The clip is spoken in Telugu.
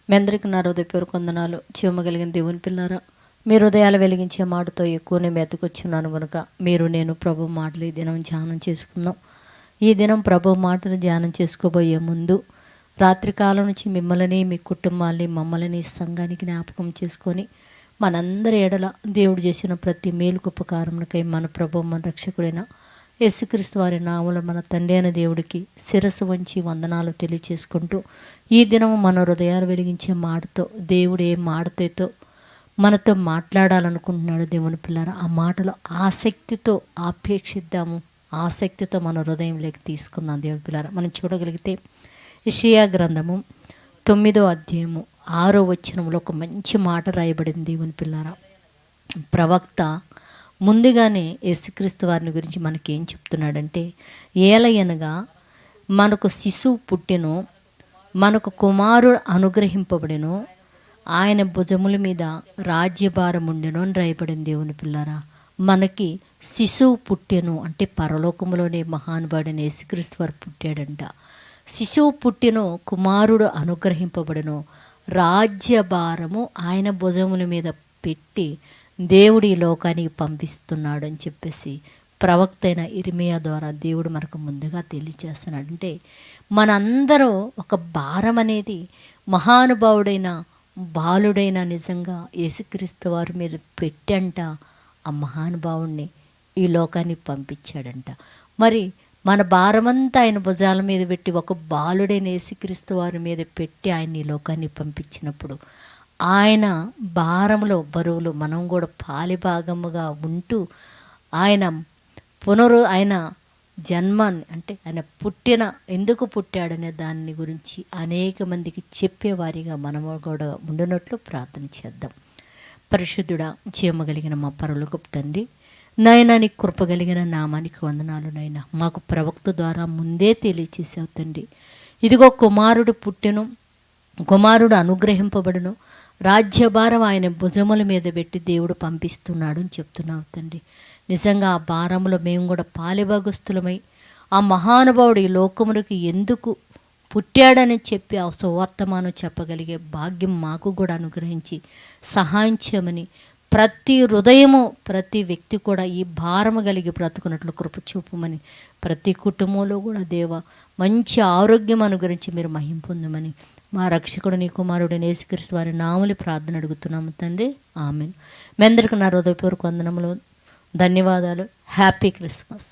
మీ అందరికీ నా హృదయపూర్వక వందనాలు. జీవము కలిగిన దేవుని పిల్లారా, మీ హృదయాలు వెలిగించే మాటతో ఎక్కువనే మెతుకొచ్చున్నాను కనుక నేను ప్రభు మాటలు ఈ దినం ధ్యానం చేసుకుందాం. ఈ దినం ప్రభు మాటలు ధ్యానం చేసుకోబోయే ముందు రాత్రికాలం నుంచి మిమ్మల్ని, మీ కుటుంబాన్ని, మమ్మల్ని, సంఘానికి జ్ఞాపకం చేసుకొని మనందరి ఎడల దేవుడు చేసిన ప్రతి మేలుకు ఉపకారమునకై మన ప్రభు మన రక్షకుడైన యేసుక్రీస్తు వారి నామములో మన తండ్రి అయిన దేవుడికి శిరస్సు వంచి వందనాలు తెలియచేసుకుంటూ, ఈ దినము మన హృదయాలు వెలిగించే మాటతో దేవుడు ఏ మాటతో మనతో మాట్లాడాలనుకుంటున్నాడు దేవుని పిల్లరా, ఆ మాటలో ఆసక్తితో ఆపేక్షిద్దాము. ఆసక్తితో మన హృదయంలోకి తీసుకుందాం. దేవుని పిల్లరా, మనం చూడగలిగితే యెషయా గ్రంథము 9వ అధ్యాయము 6వ వచనంలో ఒక మంచి మాట రాయబడింది. దేవుని పిల్లరా, ప్రవక్త ముందుగానే యేసుక్రీస్తు వారిని గురించి మనకి ఏం చెప్తున్నాడంటే, ఏలయనగా మనకు శిశువు పుట్టెను, మనకు కుమారుడు అనుగ్రహింపబడెను, ఆయన భుజముల మీద రాజ్యభారం ఉండెను అని రాయబడింది. దేవుని పిల్లారా, మనకి శిశువు పుట్టెను అంటే పరలోకములోనే మహానుభావుడైన యేసుక్రీస్తు వారు పుట్టాడంట. శిశువు పుట్టెను, కుమారుడు అనుగ్రహింపబడెను, రాజ్యభారము ఆయన భుజముల మీద పెట్టి దేవుడు ఈ లోకానికి పంపిస్తున్నాడు అని చెప్పేసి ప్రవక్త అయిన ఇర్మియా ద్వారా దేవుడు మనకు ముందుగా తెలియచేస్తున్నాడు. అంటే మనందరూ ఒక భారం అనేది మహానుభావుడైన బాలుడైన నిజంగా యేసుక్రీస్తు వారి మీద పెట్టంట ఆ మహానుభావుడిని ఈ లోకానికి పంపించాడంట. మరి మన భారమంతా ఆయన భుజాల మీద పెట్టి ఒక బాలుడైన యేసుక్రీస్తు వారి మీద పెట్టి ఆయన ఈ లోకాన్ని పంపించినప్పుడు ఆయన భారంలో బరువులు మనం కూడా పాలిభాగముగా ఉంటూ ఆయన జన్మాన్ని అంటే ఆయన ఎందుకు పుట్టాడనే దాని గురించి అనేక మందికి చెప్పేవారిగా మనము కూడా ఉండినట్లు ప్రార్థన చేద్దాం. పరిశుద్ధుడా, జీవమగలిగిన మా పరలోకపు తండ్రి, నాయనా నీ కృప కలిగిన నామానికి వందనాలు. నాయనా మాకు ప్రవక్త ద్వారా ముందే తెలియచేసావు తండ్రి. ఇదిగో కుమారుడు పుట్టెను, కుమారుడు అనుగ్రహింపబడును, రాజ్యభారం ఆయన భుజముల మీద పెట్టి దేవుడు పంపిస్తున్నాడు అని చెప్తున్నావు తండ్రి. నిజంగా ఆ భారంలో మేము కూడా పాలిభాగస్తులమై ఆ మహానుభావుడు ఈ లోకములకు ఎందుకు పుట్టాడని చెప్పి ఆ సువర్తమానం చెప్పగలిగే భాగ్యం మాకు కూడా అనుగ్రహించి సహాయం చేయమని, ప్రతి హృదయము ప్రతి వ్యక్తి కూడా ఈ భారము కలిగి బ్రతుకున్నట్లు కృప చూపమని, ప్రతి కుటుంబంలో కూడా దేవ మంచి ఆరోగ్యం అనుగ్రహించి మీరు మహిమ పొందమని మా రక్షకుడు నీ కుమారుడు యేసుక్రీస్తు వారి నామములో ప్రార్థన అడుగుతున్నాము తండ్రి, ఆమేన్. మీ అందరికీ నా హృదయపూర్వక వందనములు, ధన్యవాదాలు. Happy Christmas.